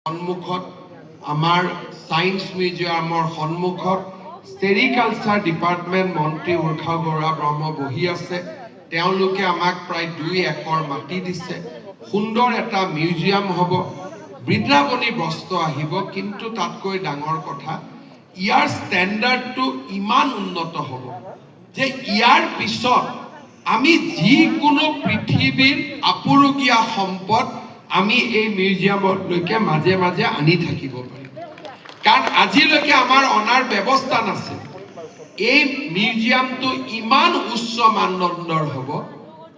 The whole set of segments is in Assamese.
সন্মুখত আমাৰ সায়েন্স মিউজিয়ামৰ সন্মুখত সেৰিকালচাৰ ডিপাৰ্টমেণ্ট মন্ত্ৰী উৰ্খা গৌৰা ব্ৰহ্ম বহি আছে। তেওঁলোকে আমাক প্ৰায় 2 একৰ মাটি দিছে। সুন্দৰ এটা মিউজিয়াম হ'ব, বৃন্দাবনী বস্ত্ৰ আহিব, কিন্তু তাতকৈ ডাঙৰ কথা ইয়াৰ ষ্টেণ্ডাৰ্ডটো ইমান উন্নত হ'ব যে ইয়াৰ পিছত আমি যিকোনো পৃথিৱীৰ আপুৰুগীয়া সম্পদ আমি এই মিউজিয়ামলৈকে মাজে মাজে আনি থাকিব পাৰিম। কাৰণ আজিলৈকে আমাৰ অনাৰ ব্যৱস্থা নাছিল। এই মিউজিয়ামটো ইমান উচ্চ মানদণ্ডৰ হ'ব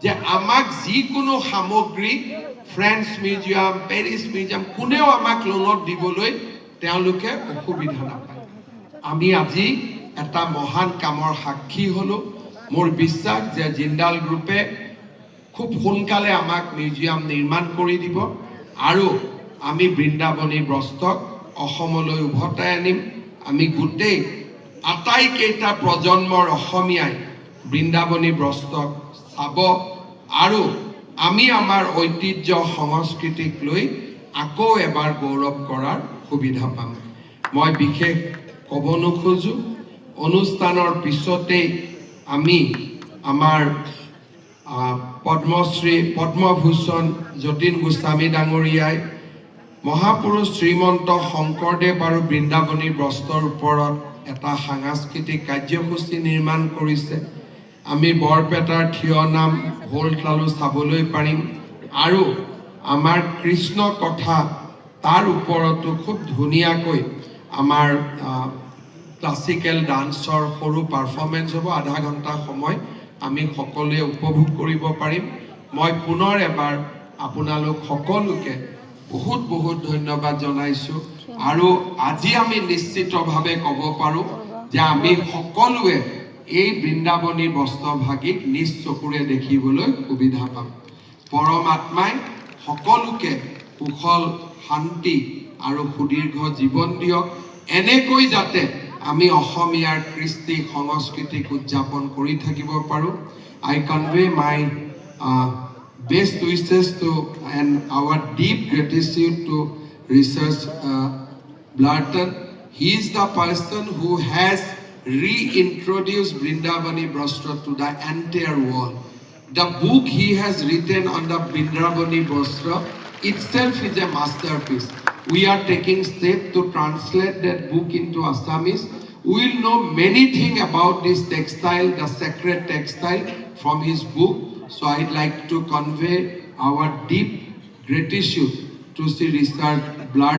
যে আমাক যিকোনো সামগ্ৰী ফ্ৰেঞ্চ মিউজিয়াম, পেৰিছ মিউজিয়াম কোনেও আমাক লোনত দিবলৈ তেওঁলোকে অসুবিধা নাপায়। আমি আজি এটা মহান কামৰ সাক্ষী হলো। মোৰ বিশ্বাস যে জিন্দাল গ্ৰুপে খুব সোনকালে আমাক মিউজিয়াম নিৰ্মাণ কৰি দিব আৰু আমি বৃন্দাবনী বস্ত্ৰক অসমলৈ উভতাই আনিম। আমি গোটেই আটাইকেইটা প্ৰজন্মৰ অসমীয়াই বৃন্দাবনী বস্ত্ৰক চাব আৰু আমি আমাৰ ঐতিহ্য সংস্কৃতিক লৈ আকৌ এবাৰ গৌৰৱ কৰাৰ সুবিধা পাম। মই বিশেষ ক'ব নোখোজো। অনুষ্ঠানৰ পিছতেই আমি আমাৰ পদ্মশ্ৰী পদ্মভূষণ যতীন গোস্বামী ডাঙৰীয়াই মহাপুৰুষ শ্ৰীমন্ত শংকৰদেৱ আৰু বৃন্দাবনী বস্ত্ৰৰ ওপৰত এটা সাংস্কৃতিক কাৰ্যসূচী নিৰ্মাণ কৰিছে। আমি বৰপেটাৰ থিয় নাম হোল তালু চাবলৈ পাৰিম আৰু আমাৰ কৃষ্ণ কথা তাৰ ওপৰতো খুব ধুনীয়াকৈ আমাৰ ক্লাছিকেল ডান্সৰ সৰু পাৰফৰ্মেঞ্চ হ'ব। আধা ঘণ্টা সময় আমি সকলোৱে উপভোগ কৰিব পাৰিম। মই পুনৰ এবাৰ আপোনালোক সকলোকে বহুত বহুত ধন্যবাদ জনাইছোঁ আৰু আজি আমি নিশ্চিতভাৱে ক'ব পাৰোঁ যে আমি সকলোৱে এই বৃন্দাবনী বস্ত্ৰভাগীক নিজ চকুৰে দেখিবলৈ সুবিধা পাম। পৰমাত্মাই সকলোকে কুশল শান্তি আৰু সুদীৰ্ঘ জীৱন দিয়ক। এনেকৈ যাতে আমি অসমীয়াৰ কৃষ্টি সংস্কৃতিক উদযাপন কৰি থাকিব পাৰোঁ। I convey my best wishes to and our deep gratitude to Research Blarton. He is the person who has reintroduced Brindavani Bastra to the entire world. The book he has written on the Brindavani Bastra itself is a masterpiece. We are taking steps to translate that book into Assamese. We will know many things about this textile, the sacred textile, from his book. So I'd like to convey our deep gratitude to Sri Research Blarton.